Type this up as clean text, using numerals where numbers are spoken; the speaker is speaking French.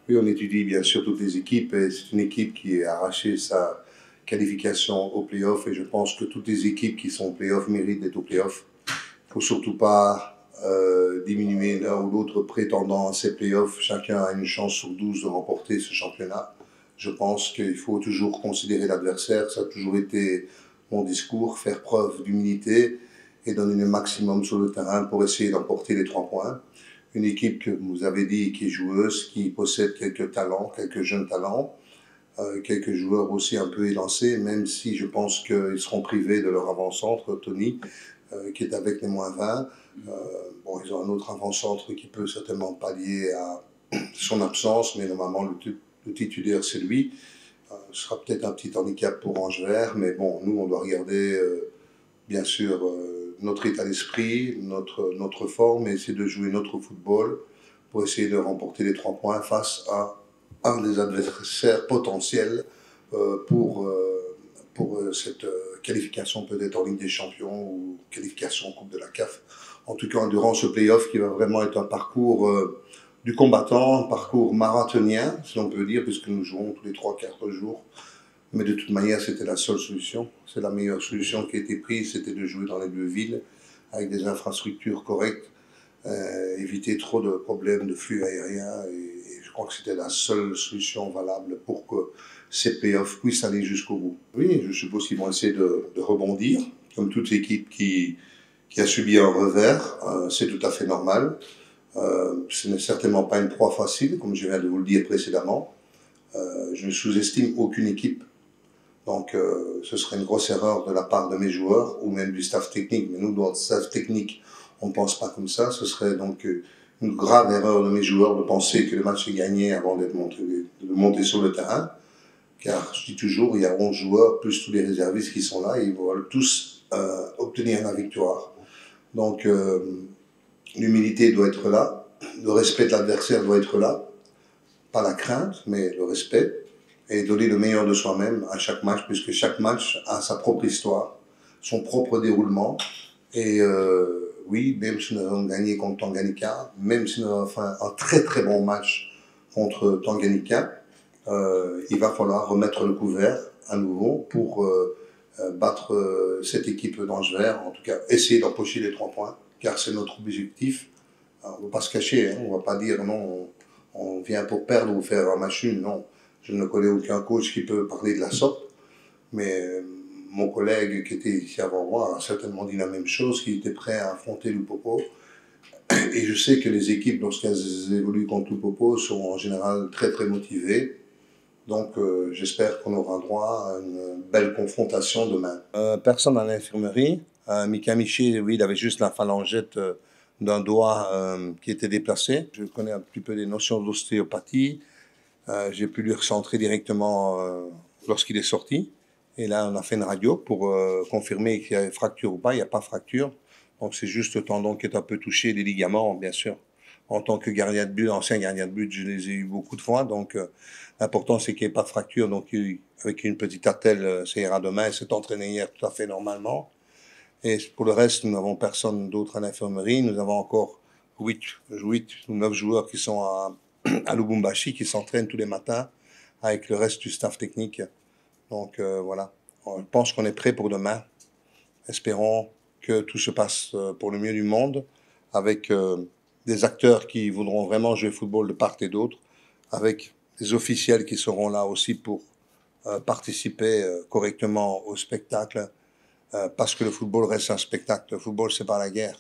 Oui, on étudie bien sûr toutes les équipes et c'est une équipe qui a arraché sa qualification au play-off et je pense que toutes les équipes qui sont au play-off méritent d'être au play-off. Il ne faut surtout pas diminuer l'un ou l'autre prétendant à ces play-offs. Chacun a une chance sur 12 de remporter ce championnat. Je pense qu'il faut toujours considérer l'adversaire. Ça a toujours été mon discours, faire preuve d'humilité et donner le maximum sur le terrain pour essayer d'emporter les 3 points. Une équipe que vous avez dit qui est joueuse, qui possède quelques talents, quelques jeunes talents, quelques joueurs aussi un peu élancés, même si je pense qu'ils seront privés de leur avant-centre, Tony, qui est avec les -20. Bon, ils ont un autre avant-centre qui peut certainement pallier à son absence, mais normalement le titulaire c'est lui. Ce sera peut-être un petit handicap pour Angevert, mais bon, nous on doit regarder bien sûr notre état d'esprit, notre forme et essayer de jouer notre football pour essayer de remporter les 3 points face à un des adversaires potentiels pour cette qualification peut-être en Ligue des Champions ou qualification en Coupe de la CAF. En tout cas, durant ce play-off qui va vraiment être un parcours du combattant, un parcours marathonien, si on peut dire, puisque nous jouons tous les 3-4 jours. Mais de toute manière, c'était la seule solution. C'est la meilleure solution qui a été prise, c'était de jouer dans les 2 villes avec des infrastructures correctes, éviter trop de problèmes de flux aérien. Et je crois que c'était la seule solution valable pour que ces playoffs puissent aller jusqu'au bout. Oui, je suppose qu'ils vont essayer de rebondir, comme toute équipe qui a subi un revers. C'est tout à fait normal. Ce n'est certainement pas une proie facile, comme je viens de vous le dire précédemment. Je ne sous-estime aucune équipe. Donc, ce serait une grosse erreur de la part de mes joueurs ou même du staff technique. Mais nous, dans le staff technique, on ne pense pas comme ça. Ce serait donc une grave erreur de mes joueurs de penser que le match est gagné avant de monter sur le terrain. Car je dis toujours, il y a 11 joueurs, plus tous les réservistes qui sont là, et ils veulent tous obtenir la victoire. Donc, l'humilité doit être là, le respect de l'adversaire doit être là, pas la crainte, mais le respect, et donner le meilleur de soi-même à chaque match, puisque chaque match a sa propre histoire, son propre déroulement, et oui, même si nous avons gagné contre Tanganyika, même si nous avons fait un très très bon match contre Tanganyika, il va falloir remettre le couvert à nouveau pour battre cette équipe d'Angevert, en tout cas essayer d'empocher les 3 points, car c'est notre objectif. On ne va pas se cacher, hein, on ne va pas dire non, on vient pour perdre ou faire un match nul, non. Je ne connais aucun coach qui peut parler de la sorte, mais mon collègue qui était ici avant moi a certainement dit la même chose, qu'il était prêt à affronter Lupopo. Et je sais que les équipes, lorsqu'elles évoluent contre Lupopo, sont en général très très motivées. Donc j'espère qu'on aura droit à une belle confrontation demain. Personne à l'infirmerie. Mika Michi, oui, il avait juste la phalangette d'un doigt qui était déplacé. Je connais un petit peu des notions d'ostéopathie. J'ai pu lui recentrer directement lorsqu'il est sorti. Et là, on a fait une radio pour confirmer qu'il y a fracture ou pas. Il n'y a pas fracture. Donc c'est juste le tendon qui est un peu touché, les ligaments, bien sûr. En tant que gardien de but, ancien gardien de but, je les ai eu beaucoup de fois. Donc l'important, c'est qu'il n'y ait pas de fracture. Donc avec une petite attelle, ça ira demain. Il s'est entraîné hier tout à fait normalement. Et pour le reste, nous n'avons personne d'autre à l'infirmerie. Nous avons encore 8 ou 9 joueurs qui sont à Lubumbashi, qui s'entraînent tous les matins avec le reste du staff technique. Donc voilà, je pense qu'on est prêt pour demain. Espérons que tout se passe pour le mieux du monde, avec des acteurs qui voudront vraiment jouer au football de part et d'autre, avec des officiels qui seront là aussi pour participer correctement au spectacle, parce que le football reste un spectacle. Le football, c'est pas la guerre.